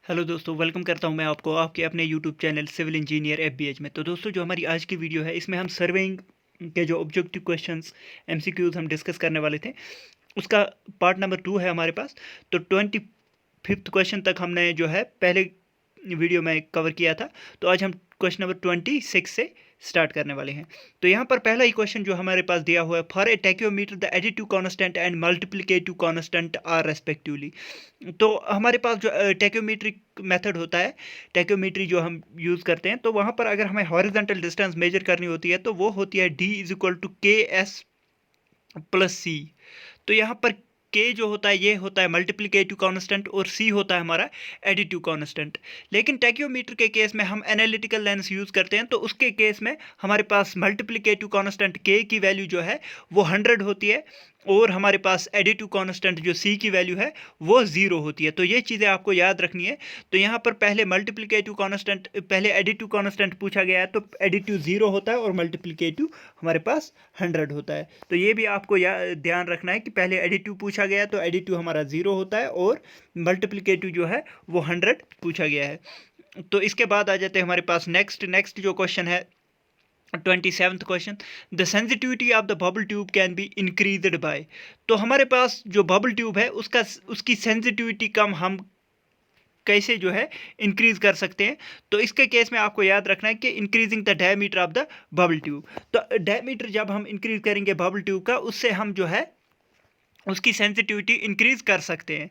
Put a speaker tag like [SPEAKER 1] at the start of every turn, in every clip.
[SPEAKER 1] Hello दोस्तों, welcome करता हूं मैं आपको आपके अपने यूट्यूब चैनल सिविल इंजीनियर एफबीएच में। तो दोस्तों, जो हमारी आज की वीडियो है इसमें हम सर्वेइंग के जो ऑब्जेक्टिव क्वेश्चंस एमसीक्यूज हम डिस्कस करने वाले थे उसका पार्ट नंबर 2 है हमारे पास। तो 25th क्वेश्चन तक हमने जो है पहले वीडियो में कवर किया था। तो आज हम क्वेश्चन नंबर 26 से स्टार्ट करने वाले हैं। तो यहाँ पर पहला ही क्वेश्चन जो हमारे पास दिया हुआ है, for a tacheometer the additive constant and multiplicative constant are respectively. तो हमारे पास जो टैक्योमीट्रिक मेथड होता है, टैक्योमीट्री जो हम यूज़ करते हैं, तो वहाँ पर अगर हमें हॉरिजॉन्टल डिस्टेंस मेजर करनी होती है तो वो होती है D = KS + C। तो यहाँ पर K जो होता है ये होता है मल्टीप्लिकेटिव कांस्टेंट और C होता है हमारा एडिटिव कांस्टेंट। लेकिन टैक्योमीटर के केस में हम एनालिटिकल लेंस यूज़ करते हैं, तो उसके केस में हमारे पास मल्टीप्लिकेटिव कांस्टेंट K की वैल्यू जो है वो 100 होती है और हमारे पास एडिटिव कांस्टेंट जो C की वैल्यू है वो 0 होती है। तो ये चीज़ें आपको याद रखनी है। तो यहाँ पर पहले मल्टीप्लिकेटिव कांस्टेंट, पहले एडिटिव कांस्टेंट पूछा गया है, तो एडिटिव 0 होता है और मल्टीप्लिकेटिव हमारे पास 100 होता है। तो ये भी आपको ध्यान रखना है कि पहले एडिटिव पूछा गया है तो एडिटिव हमारा 0 होता है और मल्टीप्लिकेटिव जो है वो 100 पूछा गया है। तो इसके बाद आ जाते हैं हमारे पास नेक्स्ट जो क्वेश्चन है 27th question, the sensitivity of the bubble tube can be increased by. तो हमारे पास जो बबल ट्यूब है उसकी सेंसिटिविटी कम हम कैसे जो है इंक्रीज कर सकते हैं। तो इसके केस में आपको याद रखना है कि increasing the diameter of the bubble tube. तो डायमीटर जब हम इंक्रीज करेंगे बबल ट्यूब का, उससे हम जो है उसकी सेंसिटिविटी इंक्रीज कर सकते हैं।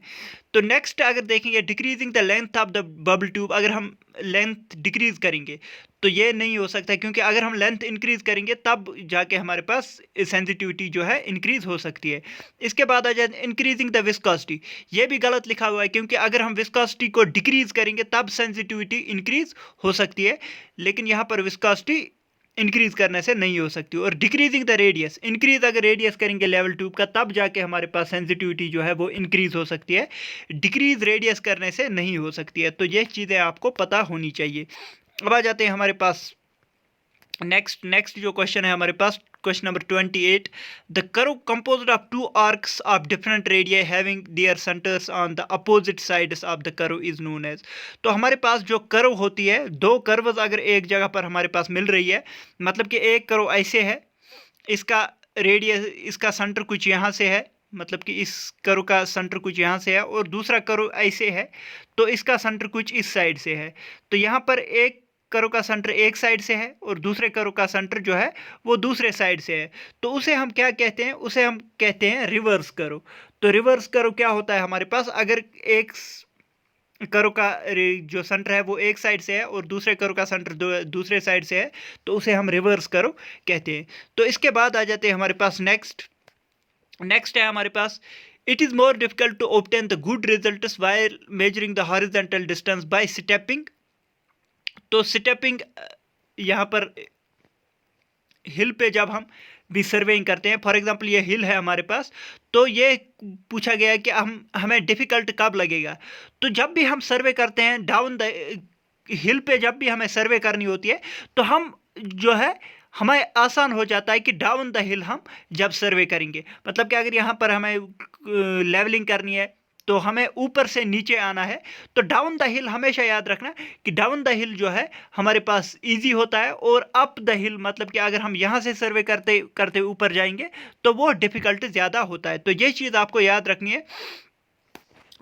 [SPEAKER 1] तो नेक्स्ट अगर देखेंगे decreasing the length of the bubble tube, अगर हम लेंथ डिक्रीज करेंगे तो ये नहीं हो सकता, क्योंकि अगर हम लेंथ इंक्रीज करेंगे तब जाके हमारे पास सेंसिटिविटी जो है इंक्रीज हो सकती है। इसके बाद आ जाए इंक्रीजिंग द विस्कोसिटी। ये भी गलत लिखा हुआ है, क्योंकि अगर हम विस्कोसिटी को डिक्रीज करेंगे तब सेंसिटिविटी इंक्रीज हो सकती है, लेकिन यहाँ पर विस्कोसिटी इंक्रीज करने से नहीं हो सकती। और डिक्रीजिंग द रेडियस, इंक्रीज अगर रेडियस करेंगे लेवल ट्यूब का तब जाके हमारे पास सेंसिटिविटी जो है वो इंक्रीज हो सकती है, डिक्रीज रेडियस करने से नहीं हो सकती है। तो ये चीज़ें आपको पता होनी चाहिए। अब आ जाते हैं हमारे पास नेक्स्ट जो क्वेश्चन है हमारे पास question number 28, the curve composed of two arcs of different radii having their centres on the opposite sides of the curve is known as. तो हमारे पास जो कर्व होती है, दो कर्व्स अगर एक जगह पर हमारे पास मिल रही है, मतलब कि एक कर्व ऐसे है, इसका रेडियस, इसका सेंटर कुछ यहाँ से है, मतलब कि इस कर्व का सेंटर कुछ यहाँ से है, और दूसरा कर्व ऐसे है तो इसका सेंटर कुछ इस साइड से है। तो यहाँ पर एक कर्व का सेंटर एक साइड से है और दूसरे कर्व का सेंटर जो है वो दूसरे साइड से है, तो उसे हम क्या कहते हैं, उसे हम कहते हैं रिवर्स कर्व। तो रिवर्स कर्व क्या होता है हमारे पास, अगर एक कर्व का जो सेंटर है वो एक साइड से है और दूसरे कर्व का सेंटर दूसरे साइड से है, तो उसे हम रिवर्स कर्व कहते हैं। तो इसके बाद आ जाते हैं हमारे पास नेक्स्ट है हमारे पास, it is more difficult to obtain the good results while measuring the horizontal distance by stepping. तो स्टेपिंग यहाँ पर हिल पे जब हम भी सर्वेइंग करते हैं, फॉर एग्जांपल ये हिल है हमारे पास, तो ये पूछा गया है कि हमें डिफ़िकल्ट कब लगेगा। तो जब भी हम सर्वे करते हैं डाउन द हिल पे, जब भी हमें सर्वे करनी होती है तो हम जो है हमें आसान हो जाता है कि डाउन द हिल हम जब सर्वे करेंगे, मतलब कि अगर यहाँ पर हमें लेवलिंग करनी है तो हमें ऊपर से नीचे आना है, तो डाउन द हिल हमेशा याद रखना कि डाउन द हिल जो है हमारे पास इजी होता है, और अप द हिल मतलब कि अगर हम यहाँ से सर्वे करते करते ऊपर जाएंगे तो वो डिफ़िकल्ट ज़्यादा होता है। तो ये चीज़ आपको याद रखनी है,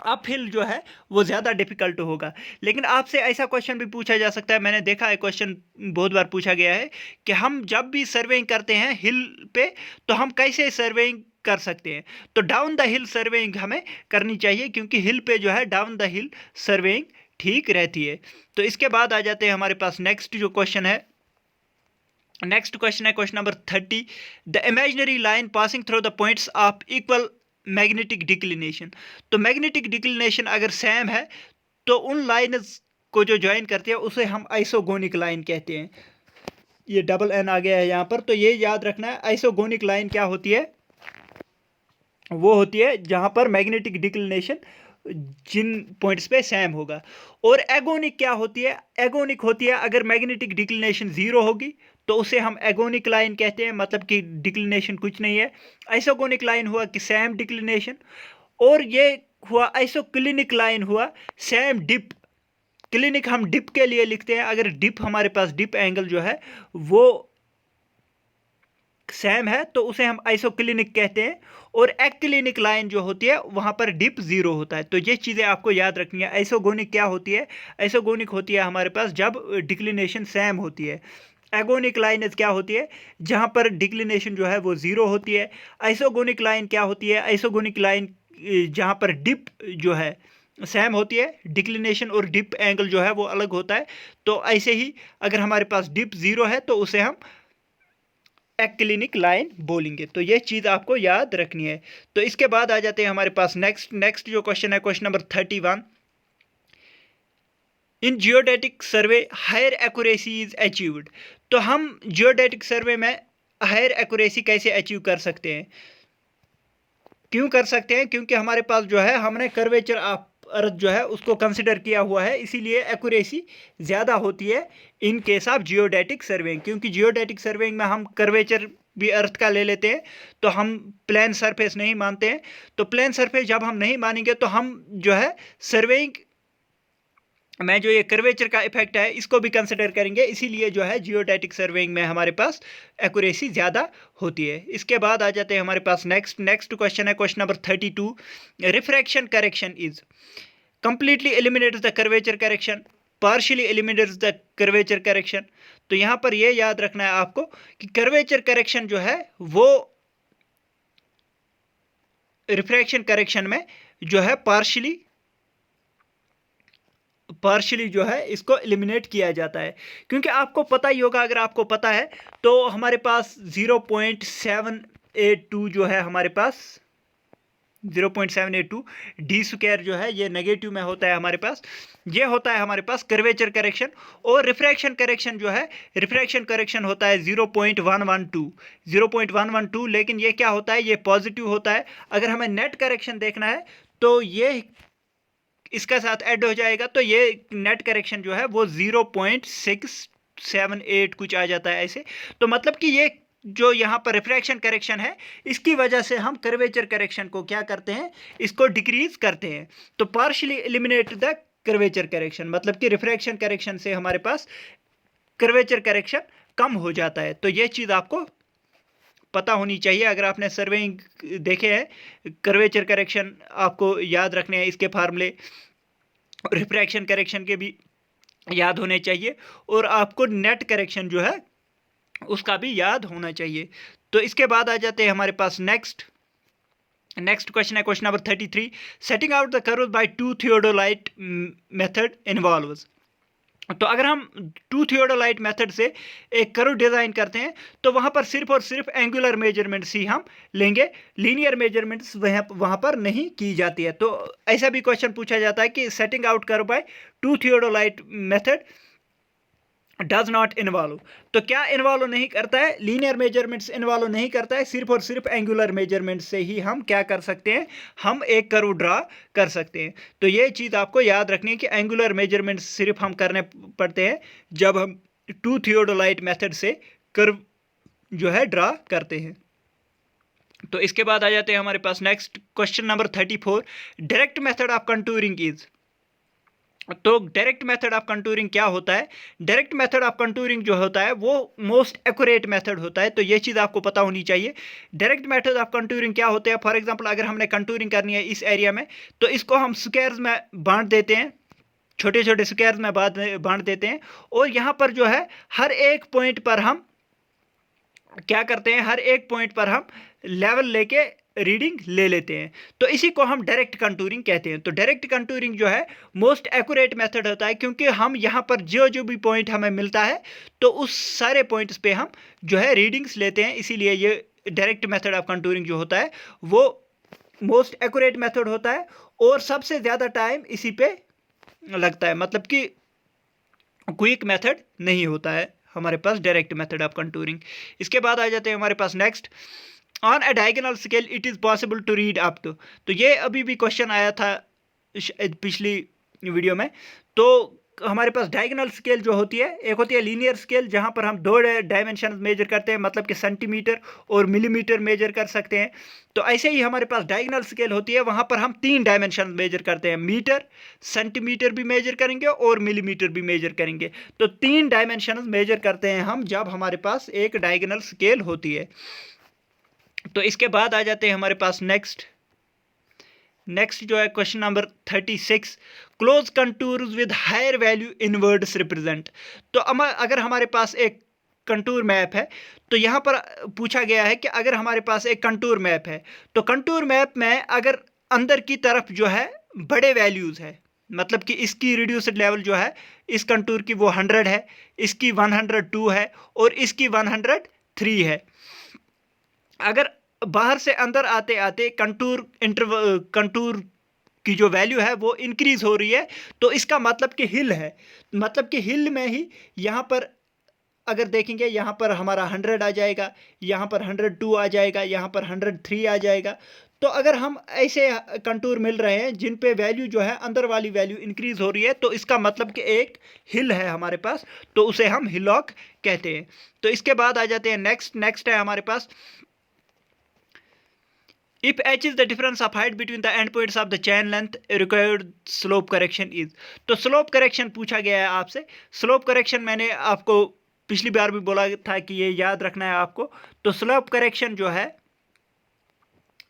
[SPEAKER 1] अप हिल जो है वो ज़्यादा डिफिकल्ट होगा। लेकिन आपसे ऐसा क्वेश्चन भी पूछा जा सकता है, मैंने देखा है क्वेश्चन बहुत बार पूछा गया है कि हम जब भी सर्वेइंग करते हैं हिल पे तो हम कैसे सर्वेइंग कर सकते हैं। तो डाउन द हिल सर्वेइंग हमें करनी चाहिए, क्योंकि हिल पे जो है डाउन द हिल सर्वेइंग ठीक रहती है। तो इसके बाद आ जाते हैं हमारे पास नेक्स्ट क्वेश्चन है question number 30, the imaginary line passing through the points of equal magnetic declination. तो मैग्नेटिक डिक्लिनेशन अगर सेम है तो उन लाइन्स को जो ज्वाइन करती है उसे हम आइसोगोनिक लाइन कहते हैं। ये डबल एन आ गया है यहाँ पर, तो ये याद रखना है। आइसोगोनिक लाइन क्या होती है, वो होती है जहाँ पर मैग्नेटिक डिक्लिनेशन जिन पॉइंट्स पे सेम होगा। और एगोनिक क्या होती है, एगोनिक होती है अगर मैग्नेटिक डिक्लिनेशन 0 होगी तो उसे हम एगोनिक लाइन कहते हैं, मतलब कि डिक्लिनेशन कुछ नहीं है। आइसोगोनिक लाइन हुआ कि सेम डिक्लिनेशन, और ये हुआ आइसोक्लिनिक लाइन हुआ सेम डिप क्लिनिक हम डिप के लिए लिखते हैं। अगर डिप हमारे पास डिप एंगल जो है वो सेम है तो उसे हम आइसोक्लिनिक कहते हैं। और एक्लिनिक लाइन जो होती है वहां पर डिप 0 होता है। तो ये चीज़ें आपको याद रखनी है। आइसोगोनिक क्या होती है? आइसोगोनिक होती है हमारे पास जब डिक्लिनेशन सेम होती है। एगोनिक लाइन क्या होती है? जहां पर डिक्लिनेशन जो है वो 0 होती है। आइसोगोनिक लाइन क्या होती है? आइसोगोनिक लाइन जहां पर डिप जो है सेम होती है, डिक्लिनेशन और डिप एंगल जो है वो अलग होता है। तो ऐसे ही अगर हमारे पास डिप 0 है तो उसे हम एक्लिनिक लाइन बोलेंगे। तो ये चीज़ आपको याद रखनी है। तो इसके बाद आ जाते हैं हमारे पास नेक्स्ट जो क्वेश्चन है, question number 31। In geodetic survey higher accuracy is achieved. तो हम जियोडेटिक सर्वे में हायर एक्यूरेसी कैसे अचीव कर सकते हैं? क्यों कर सकते हैं? क्योंकि हमारे पास जो है हमने कर्वेचर ऑफ अर्थ जो है उसको कंसिडर किया हुआ है, इसीलिए एक्यूरेसी ज़्यादा होती है in case of geodetic surveying. क्योंकि जियोडेटिक सर्वेइंग में हम कर्वेचर भी अर्थ का ले लेते हैं, तो हम प्लेन सरफेस नहीं मानते हैं। तो प्लेन सरफेस जब हम नहीं मानेंगे तो हम जो है सर्वेइंग में जो ये कर्वेचर का इफेक्ट है इसको भी कंसिडर करेंगे। इसीलिए जो है जियोडेटिक सर्वेइंग में हमारे पास एक्यूरेसी ज़्यादा होती है। इसके बाद आ जाते हैं हमारे पास नेक्स्ट क्वेश्चन है, question number 32। Refraction correction is completely eliminates the curvature correction, partially eliminates the curvature correction. तो यहाँ पर ये याद रखना है आपको कि कर्वेचर करेक्शन जो है वो रिफ्रैक्शन करेक्शन में जो है पार्शियली जो है इसको एलिमिनेट किया जाता है। क्योंकि आपको पता ही होगा, अगर आपको पता है तो हमारे पास 0.782 जो है हमारे पास 0.782 डी स्क्वायर जो है ये नेगेटिव में होता है हमारे पास। ये होता है हमारे पास कर्वेचर करेक्शन। और रिफ्रैक्शन करेक्शन जो है, रिफ्रैक्शन करेक्शन होता है 0.112। लेकिन ये क्या होता है? ये पॉजिटिव होता है। अगर हमें नेट करेक्शन देखना है तो ये इसका साथ ऐड हो जाएगा, तो ये नेट करेक्शन जो है वो 0.678 कुछ आ जाता है ऐसे। तो मतलब कि ये जो यहाँ पर रिफ्रैक्शन करेक्शन है इसकी वजह से हम कर्वेचर करेक्शन को क्या करते हैं? इसको डिक्रीज करते हैं। तो partially eliminate the curvature correction, मतलब कि रिफ्रैक्शन करेक्शन से हमारे पास कर्वेचर करेक्शन कम हो जाता है। तो ये चीज़ आपको पता होनी चाहिए। अगर आपने सर्वेइंग देखे हैं, कर्वेचर करेक्शन आपको याद रखने हैं, इसके फार्मूले रिफ्रैक्शन करेक्शन के भी याद होने चाहिए। और आपको नेट करेक्शन जो है उसका भी याद होना चाहिए। तो इसके बाद आ जाते हैं हमारे पास नेक्स्ट क्वेश्चन है, question number 33। Setting out the curve by two theodolite method involves. तो अगर हम टू थियोडोलाइट मेथड से एक कर्व डिज़ाइन करते हैं तो वहाँ पर सिर्फ और सिर्फ एंगुलर मेजरमेंट्स ही हम लेंगे, लीनियर मेजरमेंट्स वहाँ पर नहीं की जाती है। तो ऐसा भी क्वेश्चन पूछा जाता है कि setting out curve by two theodolite method does not involve. तो क्या इन्वॉल्व नहीं करता है? लीनियर मेजरमेंट्स इन्वॉल्व नहीं करता है। सिर्फ और सिर्फ एंगुलर मेजरमेंट से ही हम क्या कर सकते हैं? हम एक कर्व ड्रा कर सकते हैं। तो ये चीज़ आपको याद रखनी है कि एंगुलर मेजरमेंट्स सिर्फ हम करने पड़ते हैं जब हम टू थियोडोलाइट मेथड से कर्व जो है ड्रा करते हैं। तो इसके बाद आ जाते हैं हमारे पास next question number 34। Direct method of contouring is. तो डायरेक्ट मेथड ऑफ कंटूरिंग क्या होता है? डायरेक्ट मेथड ऑफ कंटूरिंग जो होता है वो मोस्ट एक्यूरेट मेथड होता है। तो ये चीज़ आपको पता होनी चाहिए। डायरेक्ट मेथड ऑफ कंटूरिंग क्या होते हैं? फॉर एग्जांपल अगर हमने कंटूरिंग करनी है इस एरिया में तो इसको हम स्क्वायर्स में बांट देते हैं, छोटे छोटे स्क्वायर्स में बांट देते हैं। और यहाँ पर जो है हर एक पॉइंट पर हम क्या करते हैं? हर एक पॉइंट पर हम लेवल लेके रीडिंग ले लेते हैं। तो इसी को हम डायरेक्ट कंटूरिंग कहते हैं। तो डायरेक्ट कंटूरिंग जो है मोस्ट एक्यूरेट मेथड होता है, क्योंकि हम यहाँ पर जो भी पॉइंट हमें मिलता है तो उस सारे पॉइंट्स पे हम जो है रीडिंग्स लेते हैं। इसीलिए ये डायरेक्ट मेथड ऑफ कंटूरिंग जो होता है वो मोस्ट एक्यूरेट मेथड होता है और सबसे ज़्यादा टाइम इसी पे लगता है। मतलब कि क्विक मेथड नहीं होता है हमारे पास डायरेक्ट मेथड ऑफ कंटूरिंग। इसके बाद आ जाते हैं हमारे पास next. On a diagonal scale it is possible to read up तो ये अभी भी क्वेश्चन आया था पिछली वीडियो में। तो हमारे पास डायगोनल स्केल जो होती है, एक होती है लीनियर स्केल जहां पर हम 2 डायमेंशन मेजर करते हैं, मतलब कि सेंटीमीटर और मिलीमीटर मेजर कर सकते हैं। तो ऐसे ही हमारे पास डायगोनल स्केल होती है, वहां पर हम 3 डायमेंशन मेजर करते हैं, मीटर, सेंटीमीटर भी मेजर करेंगे और मिलीमीटर भी मेजर करेंगे। तो 3 डायमेंशन मेजर करते हैं हम जब हमारे पास एक डायगोनल स्केल होती है। तो इसके बाद आ जाते हैं हमारे पास नेक्स्ट जो है question number 36, close contours with higher value inwards represent. तो अगर हमारे पास एक कंटूर मैप है, तो यहाँ पर पूछा गया है कि अगर हमारे पास एक कंटूर मैप है, तो कंटूर मैप में अगर अंदर की तरफ जो है बड़े वैल्यूज़ है, मतलब कि इसकी रिड्यूस्ड लेवल जो है इस कंटूर की वो 100 है, इसकी 102 है और इसकी 103 है। अगर बाहर से अंदर आते आते कंटूर की जो वैल्यू है वो इंक्रीज हो रही है, तो इसका मतलब कि हिल है, मतलब कि हिल में ही यहाँ पर अगर देखेंगे यहाँ पर हमारा 100 आ जाएगा, यहाँ पर 102 आ जाएगा, यहाँ पर 103 आ जाएगा। तो अगर हम ऐसे कंटूर मिल रहे हैं जिन पे वैल्यू जो है अंदर वाली वैल्यू इंक्रीज हो रही है, तो इसका मतलब कि एक हिल है हमारे पास, तो उसे हम हिलॉक कहते हैं। तो इसके बाद आ जाते हैं नेक्स्ट है हमारे पास, if h is the difference of height between the endpoints of the chain length, required slope correction is। तो स्लोप करेक्शन पूछा गया है आपसे। स्लोप करेक्शन मैंने आपको पिछली बार भी बोला था कि ये याद रखना है आपको। तो स्लोप करेक्शन जो है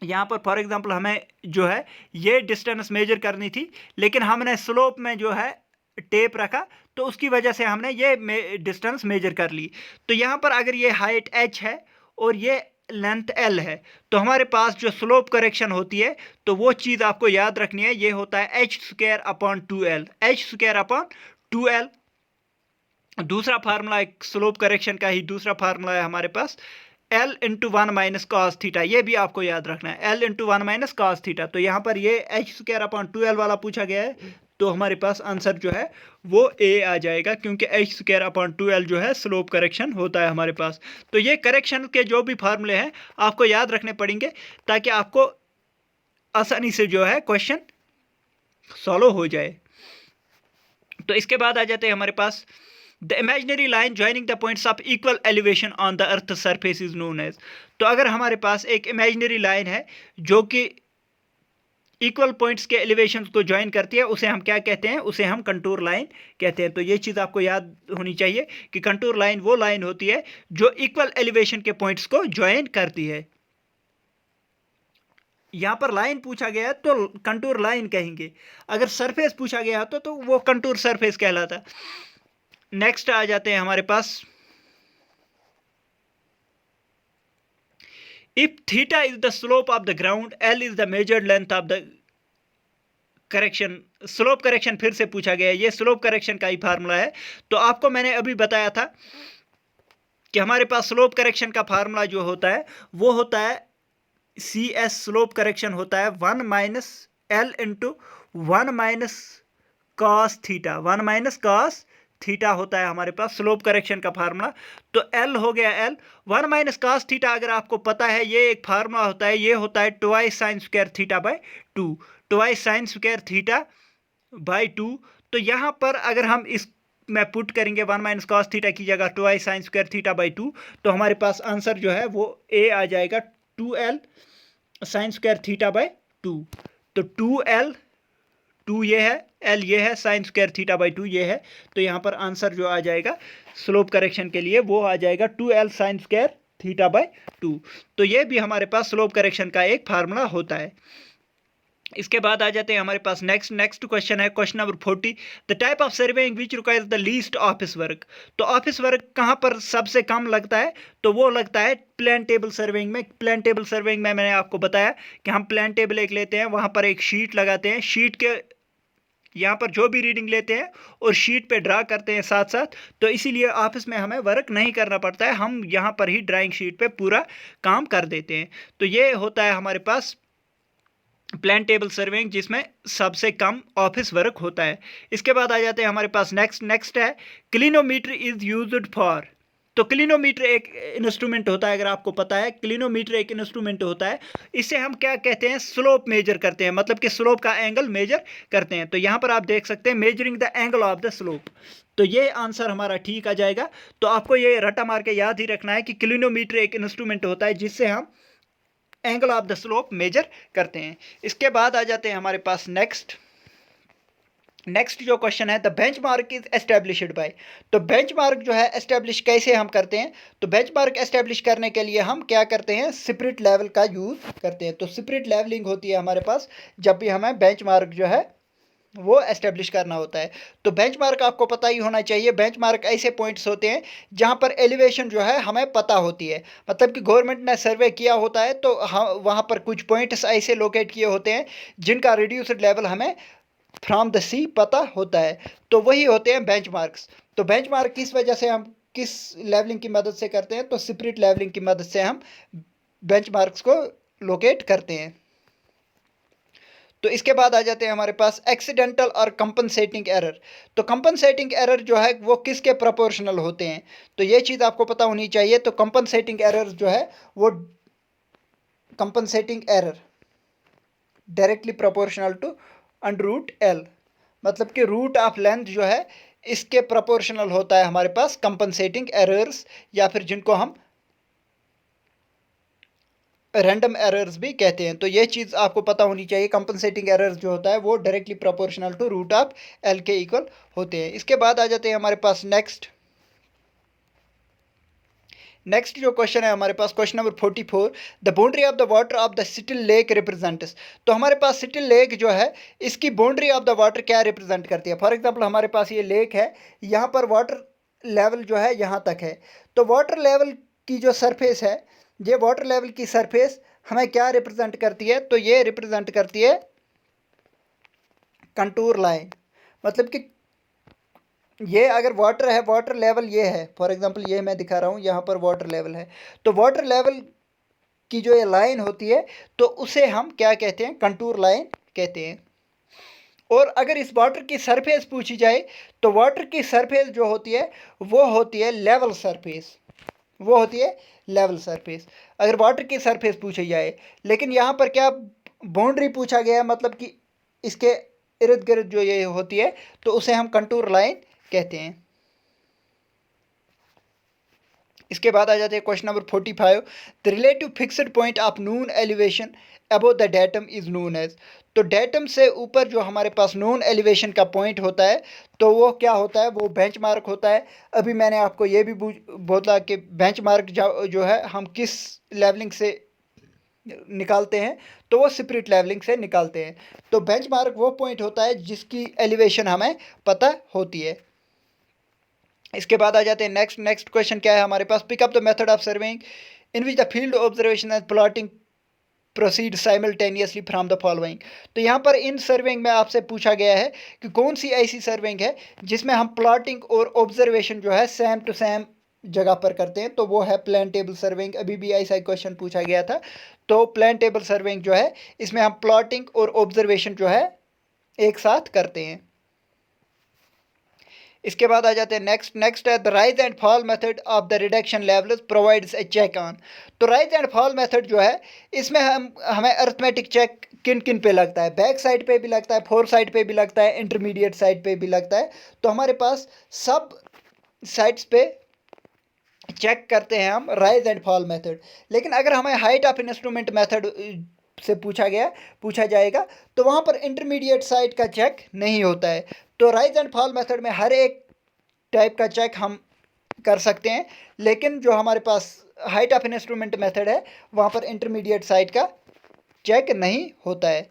[SPEAKER 1] यहाँ पर फॉर एग्जांपल हमें जो है ये डिस्टेंस मेजर करनी थी, लेकिन हमने स्लोप में जो है टेप रखा, तो उसकी वजह से हमने ये डिस्टेंस मेजर कर ली। तो यहाँ पर अगर ये हाइट h है और ये लेंथ l है, तो हमारे पास जो स्लोप करेक्शन होती है तो वो चीज़ आपको याद रखनी है, ये होता है h² अपॉन 2l। दूसरा फार्मूला एक स्लोप करेक्शन का ही दूसरा फार्मूला है हमारे पास l into 1 minus cos theta, ये भी आपको याद रखना है, l into 1 minus cos theta. तो यहाँ पर ये h² अपॉन 2l वाला पूछा गया है, तो हमारे पास आंसर जो है वो a आ जाएगा, क्योंकि h² अपॉन 2l जो है स्लोप करेक्शन होता है हमारे पास। तो ये करेक्शन के जो भी फार्मूले हैं आपको याद रखने पड़ेंगे, ताकि आपको आसानी से जो है क्वेश्चन सॉल्व हो जाए। तो इसके बाद आ जाते हैं हमारे पास, the imaginary line joining the points of equal elevation on the earth surface is known as. तो अगर हमारे पास एक इमेजिनरी लाइन है जो कि इक्वल पॉइंट्स के एलिवेशन को ज्वाइन करती है, उसे हम क्या कहते हैं, उसे हम कंटूर लाइन कहते हैं। तो ये चीज़ आपको याद होनी चाहिए कि कंटूर लाइन वो लाइन होती है जो इक्वल एलिवेशन के पॉइंट्स को ज्वाइन करती है। यहाँ पर लाइन पूछा गया है तो कंटूर लाइन कहेंगे, अगर सरफेस पूछा गया तो वो कंटूर सरफेस कहलाता। नेक्स्ट आ जाते हैं हमारे पास, if theta is the slope of the ground, l is the measured length of the correction. Slope correction फिर से पूछा गया है, ये स्लोप करेक्शन का ही फार्मूला है। तो आपको मैंने अभी बताया था कि हमारे पास स्लोप करेक्शन का फार्मूला जो होता है वो होता है CS, स्लोप करेक्शन होता है 1 minus l into 1 minus cos theta, 1 minus cos theta होता है हमारे पास स्लोप करेक्शन का फार्मूला। तो l हो गया l, 1 माइनस कॉस थीटा अगर आपको पता है ये एक फार्मूला होता है, ये होता है twice sine square theta by 2, twice sine square theta by 2। तो यहाँ पर अगर हम इस में पुट करेंगे 1 माइनस कॉस थीटा की जगह twice sine square theta by 2, तो हमारे पास आंसर जो है वो a आ जाएगा 2l sine square theta by 2। तो 2l, 2 ये है, l ये है, साइन स्क्वायर थीटा बाई 2 ये है। तो यहाँ पर आंसर जो आ जाएगा स्लोप करेक्शन के लिए वो आ जाएगा 2l sine square theta by 2। तो ये भी हमारे पास स्लोप करेक्शन का एक फार्मूला होता है। इसके बाद आ जाते हैं हमारे पास नेक्स्ट क्वेश्चन है question number 40, the type of surveying which requires the least office work. तो ऑफिस वर्क कहाँ पर सबसे कम लगता है, तो वो लगता है प्लान टेबल सर्वेइंग में। प्लान टेबल सर्वेइंग में मैंने आपको बताया कि हम प्लान टेबल एक लेते हैं, वहाँ पर एक शीट लगाते हैं, शीट के यहाँ पर जो भी रीडिंग लेते हैं और शीट पे ड्रा करते हैं साथ साथ। तो इसीलिए ऑफिस में हमें वर्क नहीं करना पड़ता है, हम यहाँ पर ही ड्राइंग शीट पे पूरा काम कर देते हैं। तो ये होता है हमारे पास प्लान टेबल सर्वेइंग, जिसमें सबसे कम ऑफिस वर्क होता है। इसके बाद आ जाते हैं हमारे पास नेक्स्ट है क्लिनोमीटर इज यूज्ड फॉर। तो क्लिनोमीटर एक इंस्ट्रूमेंट होता है, अगर आपको पता है क्लिनोमीटर एक इंस्ट्रूमेंट होता है, इससे हम क्या कहते हैं, स्लोप मेजर करते हैं, मतलब कि स्लोप का एंगल मेजर करते हैं। तो यहाँ पर आप देख सकते हैं measuring the angle of the slope, तो ये आंसर हमारा ठीक आ जाएगा। तो आपको ये रटा मार के याद ही रखना है कि क्लिनोमीटर एक इंस्ट्रूमेंट होता है जिससे हम angle of the slope measure करते हैं। इसके बाद आ जाते हैं हमारे पास नेक्स्ट जो क्वेश्चन है, the benchmark is established by. तो बेंचमार्क जो है एस्टेब्लिश कैसे हम करते हैं, तो बेंचमार्क एस्टेब्लिश करने के लिए हम क्या करते हैं, स्पिरिट लेवल का यूज करते हैं। तो स्पिरिट लेवलिंग होती है हमारे पास जब भी हमें बेंचमार्क जो है वो एस्टेब्लिश करना होता है। तो बेंचमार्क आपको पता ही होना चाहिए, बेंचमार्क ऐसे पॉइंट्स होते हैं जहां पर एलिवेशन जो है हमें पता होती है, मतलब कि गवर्नमेंट ने सर्वे किया होता है तो वहां पर कुछ पॉइंट्स ऐसे लोकेट किए होते हैं जिनका रिड्यूस्ड लेवल हमें फ्रॉम द सी पता होता है, तो वही होते हैं बेंचमार्क्स। तो बेंचमार्क किस वजह से हम किस लेवलिंग की मदद से करते हैं, तो स्पिरिट लेवलिंग की मदद से हम बेंचमार्क्स को लोकेट करते हैं। तो इसके बाद आ जाते हैं हमारे पास एक्सीडेंटल और कंपनसेटिंग एरर। तो कंपनसेटिंग एरर जो है वो किसके प्रोपोर्शनल होते हैं, तो ये चीज़ आपको पता होनी चाहिए। तो कंपनसेटिंग एरर जो है वो compensating error directly proportional to under root L, मतलब कि रूट ऑफ लेंथ जो है इसके प्रोपोर्शनल होता है हमारे पास कंपनसेटिंग एरर्स, या फिर जिनको हम रैंडम एरर्स भी कहते हैं। तो ये चीज़ आपको पता होनी चाहिए, कंपनसेटिंग एरर्स जो होता है वो directly proportional to root of L के इक्वल होते हैं। इसके बाद आ जाते हैं हमारे पास नेक्स्ट जो क्वेश्चन है हमारे पास, question number 44, the boundary of the water of the still lake represents. तो हमारे पास सिटिल लेक जो है इसकी बाउंड्री ऑफ द वाटर क्या रिप्रेजेंट करती है। फॉर एग्जांपल हमारे पास ये लेक है, यहाँ पर वाटर लेवल जो है यहाँ तक है, तो वाटर लेवल की जो सरफेस है, ये वाटर लेवल की सरफेस हमें क्या रिप्रेजेंट करती है, तो ये रिप्रेजेंट करती है कंटूर लाइन। मतलब कि ये अगर वाटर है, वाटर लेवल ये है, फॉर एग्जांपल ये मैं दिखा रहा हूँ, यहाँ पर वाटर लेवल है, तो वाटर लेवल की जो ये लाइन होती है तो उसे हम क्या कहते हैं, कंटूर लाइन कहते हैं। और अगर इस वाटर की सरफेस पूछी जाए तो वाटर की सरफेस जो होती है वो होती है लेवल सरफेस, वो होती है लेवल सरफेस अगर वाटर की सरफेस पूछी जाए। लेकिन यहाँ पर क्या बाउंड्री पूछा गया है, मतलब कि इसके इर्द गिर्द जो ये होती है तो उसे हम कंटूर लाइन कहते हैं। इसके बाद आ जाते हैं question number 45, the relative fixed point of known elevation above the datum is known as. तो डेटम से ऊपर जो हमारे पास नून एलिवेशन का पॉइंट होता है तो वो क्या होता है, वो बेंचमार्क होता है। अभी मैंने आपको ये भी बोला कि बेंचमार्क जो है हम किस लेवलिंग से निकालते हैं, तो वो स्पिरिट लेवलिंग से निकालते हैं। तो बेंचमार्क वो पॉइंट होता है जिसकी एलिवेशन हमें पता होती है। इसके बाद आ जाते हैं नेक्स्ट क्वेश्चन क्या है हमारे पास, pick up the method of surveying in which the field observation and plotting proceed simultaneously from the following. तो यहाँ पर इन सर्वेइंग में आपसे पूछा गया है कि कौन सी ऐसी सर्वेइंग है जिसमें हम प्लॉटिंग और ऑब्जर्वेशन जो है सेम टू सेम जगह पर करते हैं, तो वो है प्लान टेबल सर्वेइंग। अभी भी ऐसा क्वेश्चन पूछा गया था। तो प्लान टेबल सर्वेइंग जो है इसमें हम प्लॉटिंग और ऑब्जर्वेशन जो है एक साथ करते हैं। इसके बाद आ जाते हैं नेक्स्ट है the rise and fall method of the reduction levels provides a check on. तो राइज एंड फॉल मेथड जो है इसमें हमें अर्थमेटिक चेक किन किन पे लगता है, बैक साइड पे भी लगता है, फोर साइड पे भी लगता है, इंटरमीडिएट साइड पे भी लगता है। तो हमारे पास सब साइड्स पे चेक करते हैं हम राइज एंड फॉल मेथड। लेकिन अगर हमें हाइट ऑफ इंस्ट्रूमेंट मेथड से पूछा जाएगा तो वहाँ पर इंटरमीडिएट साइड का चेक नहीं होता है। तो राइज एंड फॉल मेथड में हर एक टाइप का चेक हम कर सकते हैं, लेकिन जो हमारे पास हाइट ऑफ इंस्ट्रूमेंट मेथड है वहाँ पर इंटरमीडिएट साइड का चेक नहीं होता है।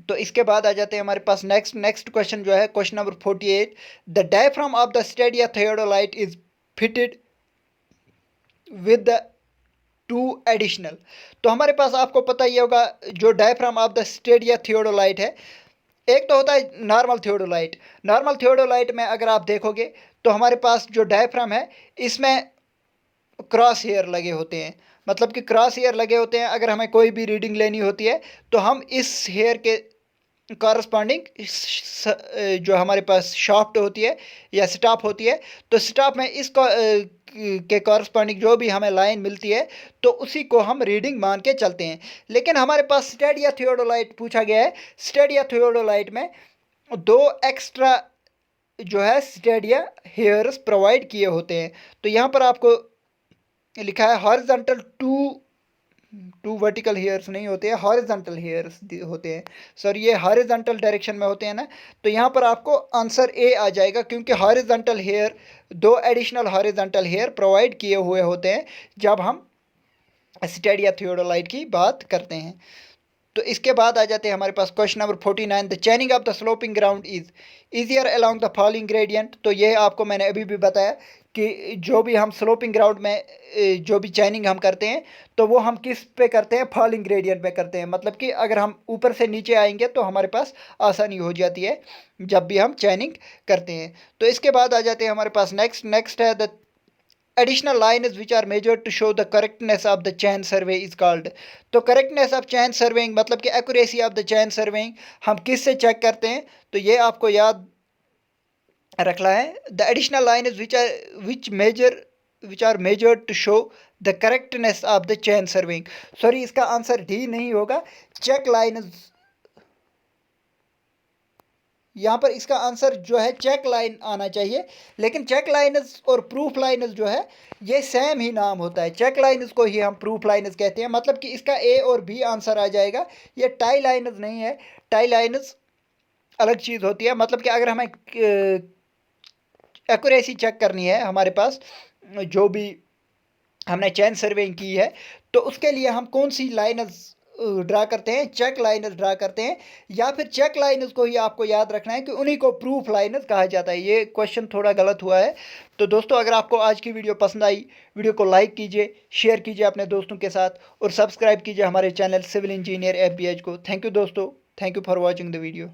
[SPEAKER 1] तो इसके बाद आ जाते हैं हमारे पास नेक्स्ट क्वेश्चन जो है question number 48, the diaphragm of the Stadia theodolite is fitted with the two additional. तो हमारे पास आपको पता ही होगा जो diaphragm of the Stadia theodolite है, एक तो होता है नॉर्मल थियोडोलाइट में अगर आप देखोगे तो हमारे पास जो डायफ्राम है इसमें क्रॉस हेयर लगे होते हैं, मतलब कि क्रॉस हेयर लगे होते हैं। अगर हमें कोई भी रीडिंग लेनी होती है तो हम इस हेयर के
[SPEAKER 2] कॉरस्पॉन्डिंग जो हमारे पास शाफ्ट होती है या स्टॉप होती है, तो स्टॉप में इस के कॉरस्पॉन्डिंग जो भी हमें लाइन मिलती है तो उसी को हम रीडिंग मान के चलते हैं। लेकिन हमारे पास स्टेडिया थियोडोलाइट पूछा गया है। स्टेडिया थियोडोलाइट में 2 एक्स्ट्रा जो है स्टेडिया हेयर्स प्रोवाइड किए होते हैं। तो यहाँ पर आपको लिखा है हॉरिजॉन्टल टू वर्टिकल हेयर्स नहीं होते हैं, हॉरिजॉन्टल हेयर्स होते हैं। सॉरी, ये हॉरिजॉन्टल डायरेक्शन में होते हैं ना, तो यहाँ पर आपको आंसर ए आ जाएगा, क्योंकि horizontal hair 2 additional horizontal hair provide किए हुए होते हैं जब हम स्टेडिया थियोडोलाइट की बात करते हैं। तो इसके बाद आ जाते हैं हमारे पास question number 49। The chaining of the sloping ground is easier along the falling gradient. तो ये आपको मैंने अभी भी बताया कि जो भी हम स्लोपिंग ग्राउंड में जो भी चैनिंग हम करते हैं तो वो हम किस पे करते हैं, फॉलिंग ग्रेडियंट पे करते हैं। मतलब कि अगर हम ऊपर से नीचे आएंगे तो हमारे पास आसानी हो जाती है जब भी हम चैनिंग करते हैं। तो इसके बाद आ जाते हैं हमारे पास नेक्स्ट है the additional lines which are measured to show the correctness of the chain survey is called। तो correctness of chain surveying मतलब कि accuracy of the chain surveying हम किस से चेक करते हैं, तो ये आपको याद रखना है। the additional lines which are measured to show the correctness of the chain surveying। Sorry, इसका आंसर डी नहीं होगा, चेक लाइन्स। यहाँ पर इसका आंसर जो है चेक लाइन आना चाहिए। लेकिन चेक लाइन्स और प्रूफ लाइन्स जो है ये सेम ही नाम होता है। चेक लाइन्स को ही हम प्रूफ लाइन्स कहते हैं। मतलब कि इसका ए और बी आंसर आ जाएगा। ये टाई लाइन्स नहीं है, टाई लाइन्स अलग चीज़ होती है। मतलब कि अगर हमें एक्यूरेसी चेक करनी है, हमारे पास जो भी हमने चैन सर्वेइंग की है, तो उसके लिए हम कौन सी लाइन्स ड्रा करते हैं, चेक लाइन्स ड्रा करते हैं। या फिर चेक लाइन्स को ही आपको याद रखना है कि उन्हीं को प्रूफ लाइन्स कहा जाता है। ये क्वेश्चन थोड़ा गलत हुआ है। तो दोस्तों, अगर आपको आज की वीडियो पसंद आई, वीडियो को लाइक कीजिए, शेयर कीजिए अपने दोस्तों के साथ और सब्सक्राइब कीजिए हमारे चैनल सिविल इंजीनियर FBH को। थैंक यू दोस्तों, thank you for watching the video.